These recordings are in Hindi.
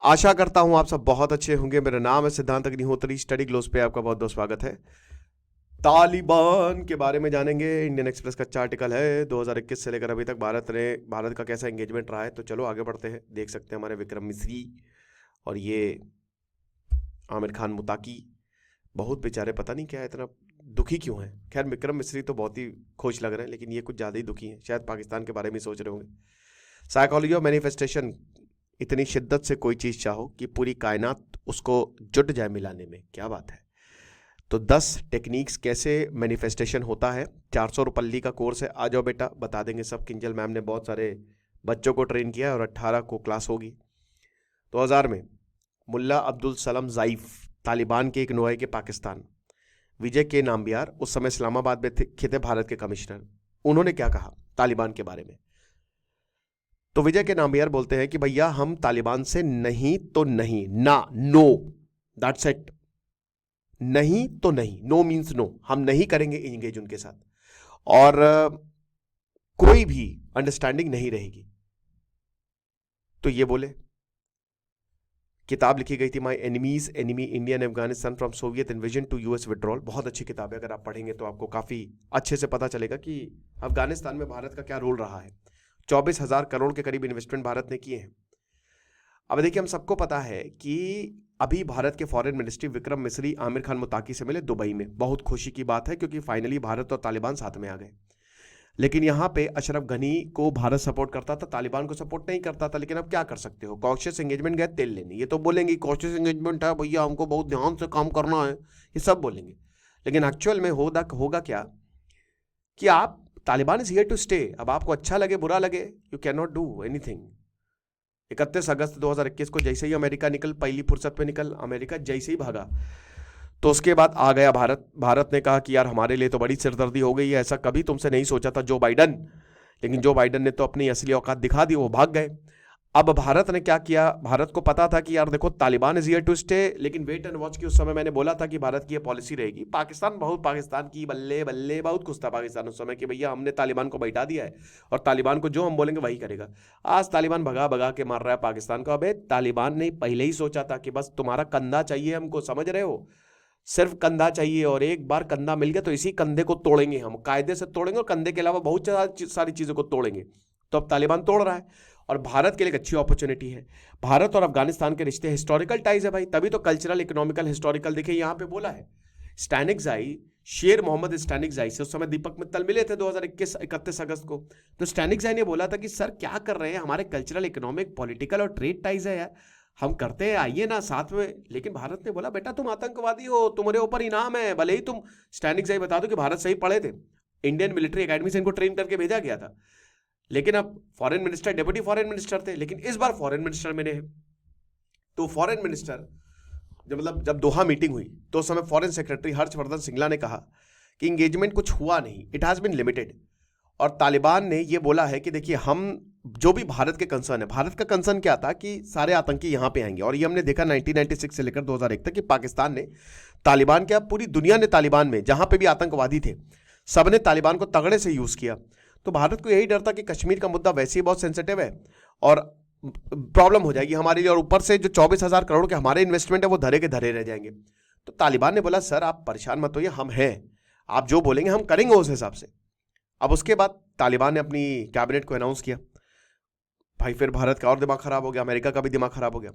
आशा करता हूं आप सब बहुत अच्छे होंगे। मेरा नाम है सिद्धांत अग्निहोत्री। स्टडी ग्लोस पे आपका बहुत बहुत स्वागत है। तालिबान के बारे में जानेंगे। इंडियन एक्सप्रेस का अच्छा आर्टिकल है 2021 से लेकर अभी तक भारत का कैसा एंगेजमेंट रहा है। तो चलो आगे बढ़ते हैं। देख सकते हैं हमारे विक्रम मिस्री और ये आमिर खान मुताकी बहुत बेचारे, पता नहीं क्या इतना दुखी क्यों है। खैर विक्रम मिस्री तो बहुत ही खुश लग रहे हैं, लेकिन ये कुछ ज़्यादा ही दुखी हैं। शायद पाकिस्तान के बारे में सोच रहे होंगे। Psychology of manifestation. इतनी शिद्दत से कोई चीज़ चाहो कि पूरी कायनात उसको जुट जाए मिलाने में, क्या बात है। तो 10 टेक्निक्स कैसे मैनिफेस्टेशन होता है। 400 रुपये का कोर्स है। आ जाओ बेटा, बता देंगे सब। किंजल मैम ने बहुत सारे बच्चों को ट्रेन किया और 18 को क्लास होगी। 2000 में मुल्ला अब्दुल सलाम ज़ाइफ, तालिबान के एक नुमाइंदे के पाकिस्तान। विजय के नाम्बियार उस समय इस्लामाबाद में थे भारत के कमिश्नर। उन्होंने क्या कहा तालिबान के बारे में। तो विजय के नाम्बियार बोलते हैं कि भैया हम तालिबान से नहीं तो नहीं, ना, नो, दैट्स इट। नहीं तो नहीं, नो मीन्स नो, हम नहीं करेंगे इंगेज उनके साथ, और कोई भी अंडरस्टैंडिंग नहीं रहेगी। तो ये बोले। किताब लिखी गई थी my enemy's enemy Indian Afghanistan from Soviet invasion to US withdrawal. बहुत अच्छी किताब है, अगर आप पढ़ेंगे तो आपको काफी अच्छे से पता चलेगा कि अफगानिस्तान में भारत का क्या रोल रहा है। 24,000 करोड़ के करीब इन्वेस्टमेंट भारत ने किए हैं। अब देखिए, हम सबको पता है कि अभी भारत के फॉरेन मिनिस्ट्री विक्रम मिस्री आमिर खान मुताकी से मिले दुबई में। बहुत खुशी की बात है क्योंकि फाइनली भारत और तालिबान साथ में आ गए। लेकिन यहाँ पे अशरफ गनी को भारत सपोर्ट करता था, तालिबान को सपोर्ट नहीं करता था। लेकिन अब क्या कर सकते हो, कॉशियस एंगेजमेंट गए तेल लेने। ये तो बोलेंगे कॉशियस एंगेजमेंट है भैया, हमको बहुत ध्यान से काम करना है, ये सब बोलेंगे। लेकिन एक्चुअल में होगा क्या कि आप Taliban is here to stay. अब आपको अच्छा लगे बुरा लगे, you can not do anything. 31 अगस्त 2021 को जैसे ही अमेरिका निकल, पहली फुर्सत पे निकल अमेरिका, जैसे ही भागा तो उसके बाद आ गया भारत ने कहा कि यार हमारे लिए तो बड़ी सिरदर्दी हो गई है, ऐसा कभी तुमसे नहीं सोचा था जो बाइडन। लेकिन जो बाइडन ने तो अपनी असली औकात दिखा दी, वो भाग गए। अब भारत ने क्या किया, भारत को पता था कि यार देखो Taliban is here to stay, लेकिन वेट एंड वॉच की उस समय मैंने बोला था कि भारत की ये पॉलिसी रहेगी। पाकिस्तान की बल्ले बल्ले बहुत कुछ था पाकिस्तान उस समय कि भैया हमने तालिबान को बैठा दिया है और तालिबान को जो हम बोलेंगे वही करेगा। आज तालिबान भगा भगा के मार रहा है पाकिस्तान को। अबे तालिबान ने पहले ही सोचा था कि बस तुम्हारा कंधा चाहिए हमको, समझ रहे हो, सिर्फ कंधा चाहिए, और एक बार कंधा मिल गया तो इसी कंधे को तोड़ेंगे हम, कायदे से तोड़ेंगे, और कंधे के अलावा बहुत सारी चीजों को तोड़ेंगे। तो अब तालिबान तोड़ रहा है और भारत के लिए एक अच्छी अपॉर्चुनिटी है। भारत और अफगानिस्तान के रिश्ते हिस्टोरिकल टाइज है भाई, तभी तो कल्चरल इकोनॉमिकल हिस्टोरिकल। देखिए यहाँ पे बोला है स्टैनिक्साई, शेर मोहम्मद स्टैनिक्साई से उस समय दीपक मित्तल मिले थे 2021 31 अगस्त को। तो स्टैनिक्साई ने बोला था कि सर क्या कर रहे हैं, हमारे कल्चरल इकोनॉमिक पॉलिटिकल और ट्रेड टाइज है यार, हम करते हैं, आइए ना साथ में। लेकिन भारत ने बोला बेटा तुम आतंकवादी हो, तुम्हारे ऊपर इनाम है, भले ही तुम। स्टैनिक्साई बता दो कि भारत सही पढ़े थे, इंडियन मिलिट्री एकेडमी से इनको ट्रेन करके भेजा गया था। लेकिन अब foreign minister deputy foreign minister थे, लेकिन इस बार फॉरेन मिनिस्टर मैंने है। तो फॉरेन मिनिस्टर जब दोहा मीटिंग हुई तो उस समय फॉरेन सेक्रेटरी हर्षवर्धन सिंगला ने कहा कि इंगेजमेंट कुछ हुआ नहीं, इट हैज बीन लिमिटेड। और तालिबान ने ये बोला है कि देखिए हम जो भी भारत के कंसर्न है, भारत का कंसर्न क्या था कि सारे आतंकी यहां पे आएंगे। और ये हमने देखा 1996 से लेकर 2001 तक कि पाकिस्तान ने तालिबान, क्या पूरी दुनिया ने तालिबान में जहां पे भी आतंकवादी थे सबने तालिबान को तगड़े से यूज किया। तो भारत को यही डर था कि कश्मीर का मुद्दा वैसे ही बहुत सेंसिटिव है और प्रॉब्लम हो जाएगी हमारे लिए, और ऊपर से जो 24,000 करोड़ के हमारे इन्वेस्टमेंट है वो धरे के धरे रह जाएंगे। तो तालिबान ने बोला सर आप परेशान मत होइए, हम हैं, आप जो बोलेंगे हम करेंगे उस हिसाब से। अब उसके बाद तालिबान ने अपनी कैबिनेट को अनाउंस किया। भाई फिर भारत का और दिमाग खराब हो गया, अमेरिका का भी दिमाग खराब हो गया।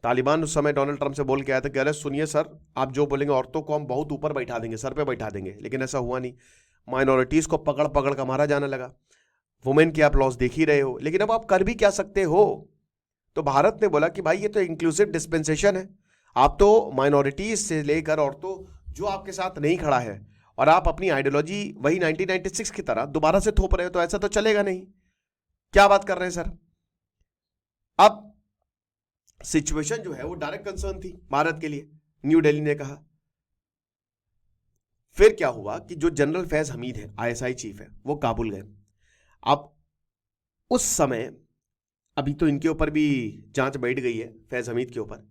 तालिबान उस समय डोनाल्ड ट्रंप से बोल के आया था कि अरे सुनिए सर, आप जो बोलेंगे औरतों को हम बहुत ऊपर बैठा देंगे, सर पे बैठा देंगे। लेकिन ऐसा हुआ नहीं, माइनॉरिटीज को पकड़ पकड़ कर मारा जाने लगा। वुमेन की आप लॉस देख ही रहे हो, लेकिन अब आप कर भी क्या सकते हो। तो भारत ने बोला कि भाई ये तो इंक्लूसिव डिस्पेंसेशन है, आप तो माइनॉरिटीज से लेकर औरतों जो आपके साथ नहीं खड़ा है, और आप अपनी आइडियोलॉजी वही 1996 की तरह दोबारा से थोप रहे हो, तो ऐसा तो चलेगा नहीं। क्या बात कर रहे हैं सर। अब सिचुएशन जो है वो डायरेक्ट कंसर्न थी भारत के लिए, न्यू दिल्ली ने कहा। फिर क्या हुआ कि जो जनरल फैज हमीद है, आईएसआई चीफ है, वो काबुल गए। अब उस समय अभी तो इनके ऊपर भी जांच बैठ गई है फैज हमीद के ऊपर,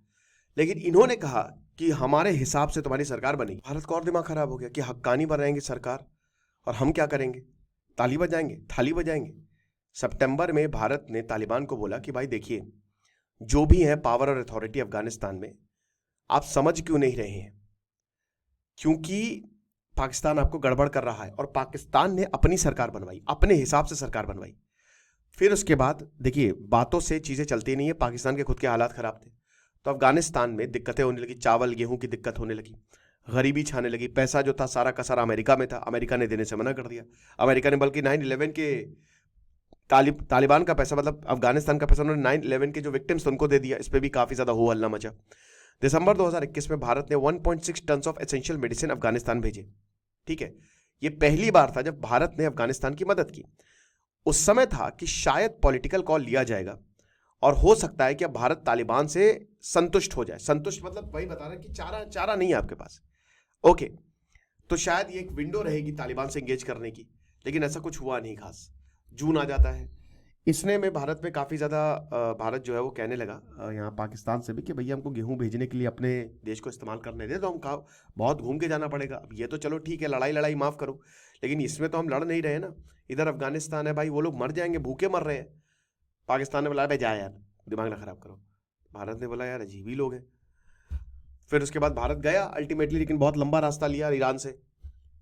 लेकिन इन्होंने कहा कि हमारे हिसाब से तुम्हारी सरकार बनेगी। भारत का और दिमाग खराब हो गया कि हक्कानी बनाएंगे सरकार और हम क्या करेंगे, ताली बजाएंगे, थाली बजाएंगे। सितंबर में भारत ने तालिबान को बोला कि भाई देखिए जो भी है पावर और अथॉरिटी अफगानिस्तान में, आप समझ क्यों नहीं रहे हैं? क्योंकि पाकिस्तान आपको गड़बड़ कर रहा है और पाकिस्तान ने अपनी सरकार बनवाई, अपने हिसाब से सरकार बनवाई। फिर उसके बाद देखिए, बातों से चीजें चलती नहीं है। पाकिस्तान के खुद के हालात खराब थे, तो अफगानिस्तान में दिक्कतें होने लगी, चावल गेहूं की दिक्कत होने लगी, गरीबी छाने लगी। पैसा जो था सारा का सारा अमेरिका में था, अमेरिका ने देने से मना कर दिया। अमेरिका ने बल्कि 9/11 के तालिबान का पैसा, मतलब अफगानिस्तान का पैसा, उन्होंने 9/11 के जो विक्टिम्स उनको दे दिया। इस पर भी काफी ज्यादा हो हल्ला मचा। दिसंबर 2021 में भारत ने 1.6 ton of essential medicine Afghanistan भेजे। ठीक है, ये पहली बार था जब भारत ने अफगानिस्तान की मदद की। उस समय था कि शायद पॉलिटिकल कॉल लिया जाएगा और हो सकता है कि अब भारत तालिबान से संतुष्ट हो जाए। संतुष्ट मतलब वही बता रहा है कि चारा नहीं है आपके पास। ओके, तो शायद ये एक विंडो रहेगी तालिबान से एंगेज करने की, लेकिन ऐसा कुछ हुआ नहीं खास। जून आ जाता है, इसने में भारत में काफ़ी ज़्यादा भारत जो है वो कहने लगा यहाँ पाकिस्तान से भी कि भैया हमको गेहूं भेजने के लिए अपने देश को इस्तेमाल करने दे, तो हम कहा बहुत घूम के जाना पड़ेगा। अब ये तो चलो ठीक है, लड़ाई माफ़ करो, लेकिन इसमें तो हम लड़ नहीं रहे ना। इधर अफगानिस्तान है भाई, वो लोग मर जाएंगे, भूखे मर रहे हैं। पाकिस्तान ने बोला भाई जा यार, दिमाग ना खराब करो। भारत ने बोला यार अजीब ही लोग हैं। फिर उसके बाद भारत गया अल्टीमेटली, लेकिन बहुत लंबा रास्ता लिया ईरान से।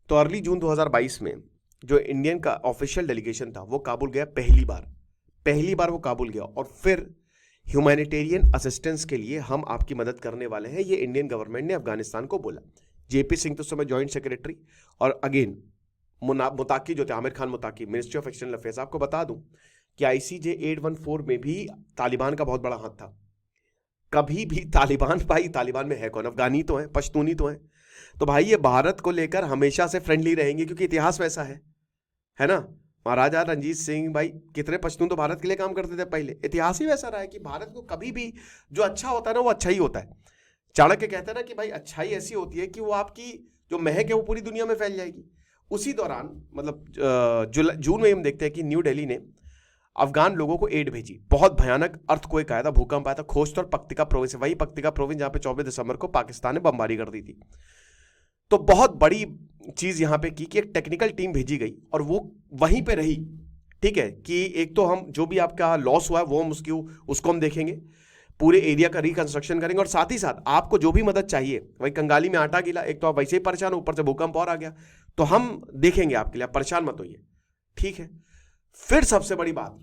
तो अर्ली जून 2022 में जो इंडियन का ऑफिशियल डेलीगेशन था वो काबुल गया। पहली बार वो काबुल गया, और फिर ह्यूमैनिटेरियन असिस्टेंस के लिए हम आपकी मदद करने वाले हैं, ये इंडियन गवर्नमेंट ने अफगानिस्तान को बोला। जेपी सिंह तो उस समय जॉइंट सेक्रेटरी, और अगेन मुताकी जो थे, Amir Khan Muttaqi, ministry of external affairs. आपको बता दूं कि ICJ 814 में भी तालिबान का बहुत बड़ा हाथ था। कभी भी तालिबान, भाई तालिबान में है कौन? अफगानी तो है, पश्तूनी तो है। तो भाई ये भारत को लेकर हमेशा से फ्रेंडली रहेंगे, क्योंकि इतिहास वैसा है ना। महाराजा रणजीत सिंह भाई, कितने पश्तून तो भारत के लिए काम करते थे पहले। इतिहास ही वैसा रहा है कि भारत को कभी भी जो अच्छा होता है ना वो अच्छा ही होता है। चाणक्य कहते हैं ना कि भाई अच्छाई ऐसी होती है कि वो आपकी जो महक है वो पूरी दुनिया में फैल जाएगी। उसी दौरान मतलब जून में हम देखते हैं कि न्यू दिल्ली ने अफगान लोगों को एड भेजी। बहुत भयानक अर्थक्वेक आया था, भूकंप आया था। खोस्त और पक्तिका प्रोविंस, वही पक्तिका प्रोविंस जहां पे 24 दिसंबर को पाकिस्तान ने बमबारी कर दी थी। तो बहुत बड़ी चीज यहां पे की कि एक टेक्निकल टीम भेजी गई और वो वहीं पे रही। ठीक है, कि एक तो हम जो भी आपका लॉस हुआ है वो हम उसको हम देखेंगे, पूरे एरिया का रिकंस्ट्रक्शन करेंगे, और साथ ही साथ आपको जो भी मदद चाहिए, वही कंगाली में आटा गिला, एक तो आप वैसे ही परेशान हो, ऊपर से भूकंप और आ गया, तो हम देखेंगे आपके लिए, आप परेशान मत होइए। ठीक है, फिर सबसे बड़ी बात,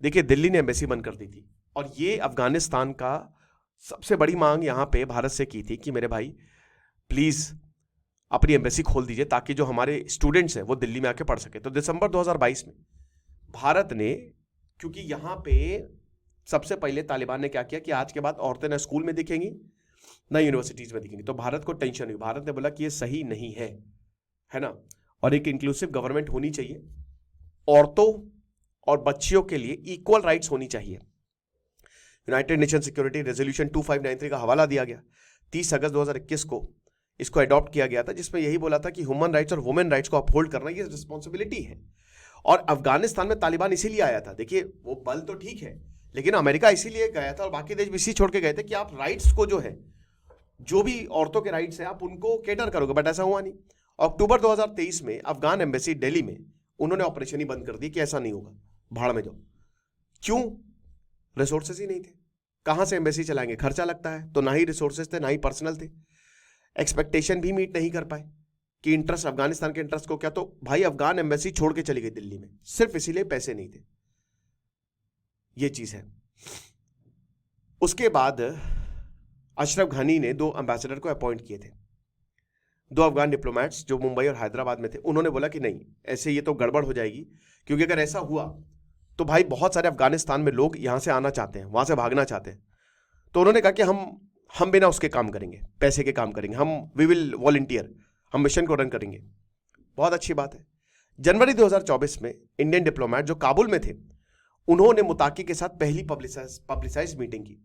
देखिए दिल्ली ने एम्बेसी बंद कर दी थी, और ये अफगानिस्तान का सबसे बड़ी मांग यहां पे भारत से की थी कि मेरे भाई प्लीज अपनी एम्बेसी खोल दीजिए ताकि जो हमारे स्टूडेंट्स हैं वो दिल्ली में आके पढ़ सके। तो दिसंबर 2022 में भारत ने, क्योंकि यहां पे सबसे पहले तालिबान ने क्या किया कि आज के बाद औरतें ना स्कूल में दिखेंगी ना यूनिवर्सिटीज में दिखेंगी, तो भारत को टेंशन हुई। भारत ने बोला कि ये सही नहीं है ना, और एक इंक्लूसिव गवर्नमेंट होनी चाहिए, औरतों और बच्चियों के लिए इक्वल राइट्स होनी चाहिए। यूनाइटेड नेशन सिक्योरिटी रेजोल्यूशन 2593 का हवाला दिया गया। 30 अगस्त 2021 को इसको अडॉप्ट किया गया था, जिसमें यही बोला था कि ह्यूमन राइट्स और वुमेन राइट्स को अपहोल्ड करना ये रिस्पॉन्सिबिलिटी है। और अफगानिस्तान में तालिबान इसीलिए आया था, देखिए वो बल तो ठीक है, लेकिन अमेरिका इसीलिए गया था और बाकी देश भी इसी छोड़ के गए थे कि आप राइट्स को जो है, जो भी औरतों के राइट्स हैं आप उनको केटर करोगे, बट ऐसा हुआ नहीं। अक्टूबर 2023 में अफगान एम्बेसी दिल्ली में उन्होंने ऑपरेशन ही बंद कर दी कि ऐसा नहीं होगा, भाड़ में जाओ। क्यों? रिसोर्सेज ही नहीं थे। कहां से एम्बेसी चलाएंगे? खर्चा लगता है, तो ना ही रिसोर्सेज थे ना ही पर्सनल थे। एक्सपेक्टेशन भी मीट नहीं कर पाए कि इंटरेस्ट, अफगानिस्तान के इंटरेस्ट को क्या, तो भाई अफगान एम्बेसी छोड़ के चली गई दिल्ली में, सिर्फ इसीलिए पैसे नहीं थे। ये चीज है। उसके बाद अशरफ घनी ने 2 एम्बेसडर को अपॉइंट किए थे, 2 अफगान डिप्लोमेट्स जो मुंबई और हैदराबाद में थे। उन्होंने बोला कि नहीं, ऐसे ये तो गड़बड़ हो जाएगी, क्योंकि अगर ऐसा हुआ तो भाई बहुत सारे अफगानिस्तान में लोग यहां से आना चाहते हैं, वहां से भागना चाहते हैं। तो उन्होंने कहा कि हम बिना उसके काम करेंगे, पैसे के काम करेंगे, हम वी विल वॉलंटियर, हम मिशन को रन करेंगे। बहुत अच्छी बात है। जनवरी 2024 में इंडियन डिप्लोमेट जो काबुल में थे, उन्होंने मुताकी के साथ पहली पब्लिसाइज मीटिंग की,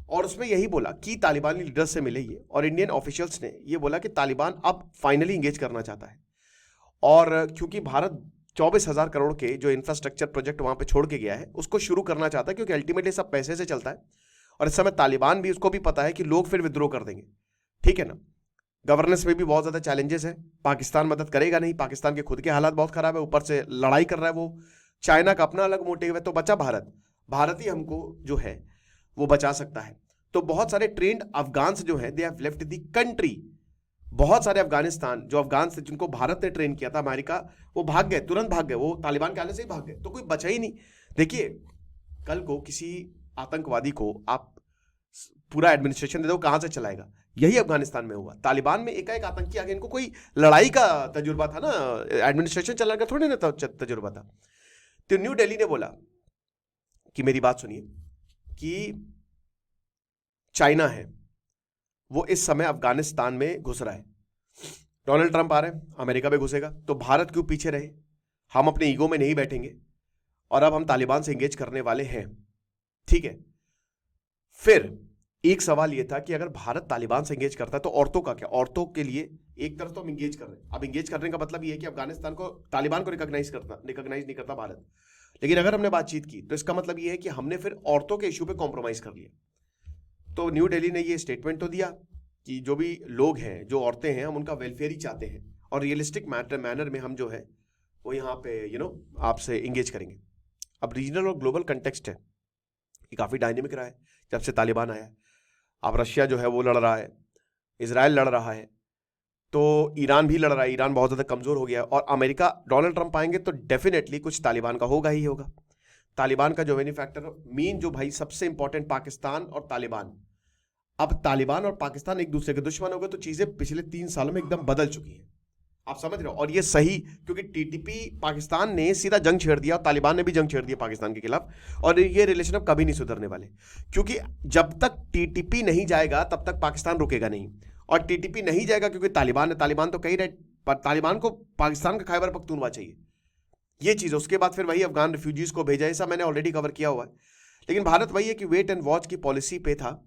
और उसमें यही बोला कि तालिबानी लीडर्स से मिले ये, और इंडियन ऑफिशियल्स ने ये बोला कि तालिबान अब फाइनली इंगेज करना चाहता है। और क्योंकि भारत 24,000 करोड़ के जो इंफ्रास्ट्रक्चर प्रोजेक्ट वहां पे छोड़ के गया है उसको शुरू करना चाहता है, क्योंकि अल्टीमेटली सब पैसे से चलता है, और इस समय तालिबान भी, उसको भी पता है कि लोग फिर विद्रोह कर देंगे। ठीक है ना, गवर्नेंस में भी बहुत ज्यादा चैलेंजेस है। पाकिस्तान मदद करेगा नहीं, पाकिस्तान के खुद के हालात बहुत खराब है, ऊपर से लड़ाई कर रहा है वो, चाइना का अपना अलग मोटिव है, तो बचा भारत। भारत ही हमको जो है वो बचा सकता है। तो बहुत सारे ट्रेंड अफगान्स जो हैं they have left the country. बहुत सारे अफगानिस्तान जो अफगान थे जिनको भारत ने ट्रेन किया था, अमेरिका, वो भाग गए, तुरंत भाग गए, वो तालिबान के आने से ही भाग गए, तो कोई बचा ही नहीं। देखिए कल को किसी आतंकवादी को आप पूरा एडमिनिस्ट्रेशन दे दो, कहां से चलाएगा? यही अफगानिस्तान में हुआ। तालिबान में एकाएक आतंकी आ गए, इनको कोई लड़ाई का तजुर्बा था ना, एडमिनिस्ट्रेशन चलाने का थोड़ी ना तजुर्बा था। तो न्यू दिल्ली ने बोला कि मेरी बात सुनिए, कि चाइना है वो इस समय अफगानिस्तान में घुस रहा है, डोनाल्ड ट्रंप आ रहे हैं, अमेरिका में घुसेगा, तो भारत क्यों पीछे रहे? हम अपने ईगो में नहीं बैठेंगे और अब हम तालिबान से एंगेज करने वाले हैं, ठीक है। फिर एक सवाल यह था कि अगर भारत तालिबान से एंगेज करता है तो औरतों का क्या? औरतों के लिए एक तरफ तो हम एंगेज कर रहे हैं, अब एंगेज करने का मतलब यह है कि अफगानिस्तान को, तालिबान को रिकॉग्नाइज नहीं करता भारत, लेकिन अगर हमने बातचीत की तो इसका मतलब यह है कि हमने फिर औरतों के इश्यू पे कॉम्प्रोमाइज कर लिया। तो न्यू दिल्ली ने ये स्टेटमेंट तो दिया कि जो भी लोग हैं, जो औरतें हैं, हम उनका वेलफेयर ही चाहते हैं और रियलिस्टिक मैनर में हम जो है वो यहाँ पे आपसे एंगेज करेंगे। अब रीजनल और ग्लोबल कंटेक्स्ट है, ये काफ़ी डायनेमिक रहा है जब से तालिबान आया। अब रशिया जो है वो लड़ रहा है, इजराइल लड़ रहा है, तो ईरान भी लड़ रहा है, ईरान बहुत ज़्यादा कमज़ोर हो गया, और अमेरिका, डोनाल्ड ट्रंप आएंगे तो डेफिनेटली कुछ तालिबान का होगा ही होगा। तालिबान का जो बेनिफैक्टर मेन जो भाई सबसे इंपॉर्टेंट, पाकिस्तान और तालिबान, अब तालिबान और पाकिस्तान एक दूसरे के दुश्मन हो गए, तो चीजें पिछले 3 सालों में एकदम बदल चुकी हैं, आप समझ रहे हो। और ये सही, क्योंकि टीटीपी, पाकिस्तान ने सीधा जंग छेड़ दिया और तालिबान ने भी जंग छेड़ दिया पाकिस्तान के खिलाफ, और ये रिलेशन अब कभी नहीं सुधरने वाले, क्योंकि जब तक टीटीपी नहीं जाएगा तब तक पाकिस्तान रुकेगा नहीं, और टीटीपी नहीं जाएगा क्योंकि तालिबान तो कही रहे, पर तालिबान को पाकिस्तान का खैबर पख्तूनख्वा चाहिए, ये चीज। उसके बाद फिर वही अफगान रिफ्यूजीज को भेजा, ऐसा मैंने ऑलरेडी कवर किया हुआ है। लेकिन भारत वही है कि वेट एंड वॉच की पॉलिसी पे था।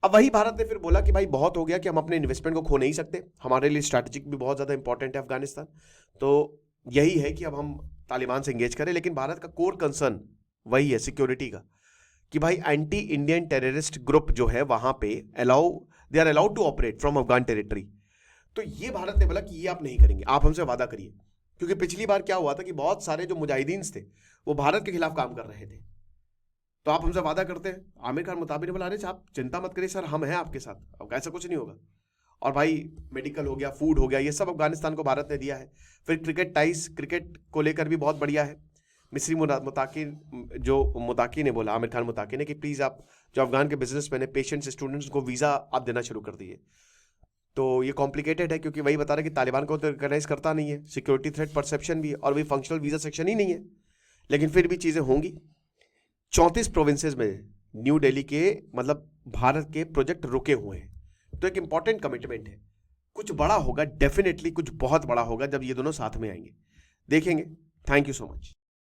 अब वही भारत ने फिर बोला कि भाई बहुत हो गया, कि हम अपने इन्वेस्टमेंट को खो नहीं सकते, हमारे लिए स्ट्रैटेजिक भी बहुत ज्यादा इंपॉर्टेंट है अफगानिस्तान, तो यही है कि अब हम तालिबान से एंगेज करें। लेकिन भारत का कोर कंसर्न वही है सिक्योरिटी का, कि भाई एंटी इंडियन टेररिस्ट ग्रुप जो है वहां पे they are allowed to operate from Afghan territory. तो ये भारत ने बोला कि ये आप नहीं करेंगे, आप हमसे वादा करिए। क्योंकि पिछली बार क्या हुआ था कि बहुत सारे जो मुजाहिदीन थे वो भारत के खिलाफ काम कर रहे थे, तो आप हमसे वादा करते हैं। आमिर खान मुताबिक ने बोला, अरे आप चिंता मत करिए सर, हम हैं आपके साथ, अब ऐसा कुछ नहीं होगा। और भाई मेडिकल हो गया, फूड हो गया, ये सब अफगानिस्तान को भारत ने दिया है। फिर क्रिकेट टाइज, क्रिकेट को लेकर भी बहुत बढ़िया है। मिस्री मुताकी ने बोला, आमिर खान मुताकी ने, कि प्लीज़ आप जो अफगान के बिजनेसमैन है, पेशेंट्स, स्टूडेंट्स को वीज़ा आप देना शुरू कर दिए। तो ये कॉम्प्लिकेटेड है, क्योंकि वही बता रहा है कि तालिबान को तो रिकॉग्नाइज करता नहीं है, सिक्योरिटी थ्रेट परसेप्शन भी, और भी फंक्शनल वीज़ा सेक्शन ही नहीं है, लेकिन फिर भी चीज़ें होंगी। 34 प्रोविंसेस में न्यू दिल्ली के, मतलब भारत के प्रोजेक्ट रुके हुए हैं, तो एक इंपॉर्टेंट कमिटमेंट है। कुछ बड़ा होगा, डेफिनेटली कुछ बहुत बड़ा होगा जब ये दोनों साथ में आएंगे, देखेंगे। Thank you so much.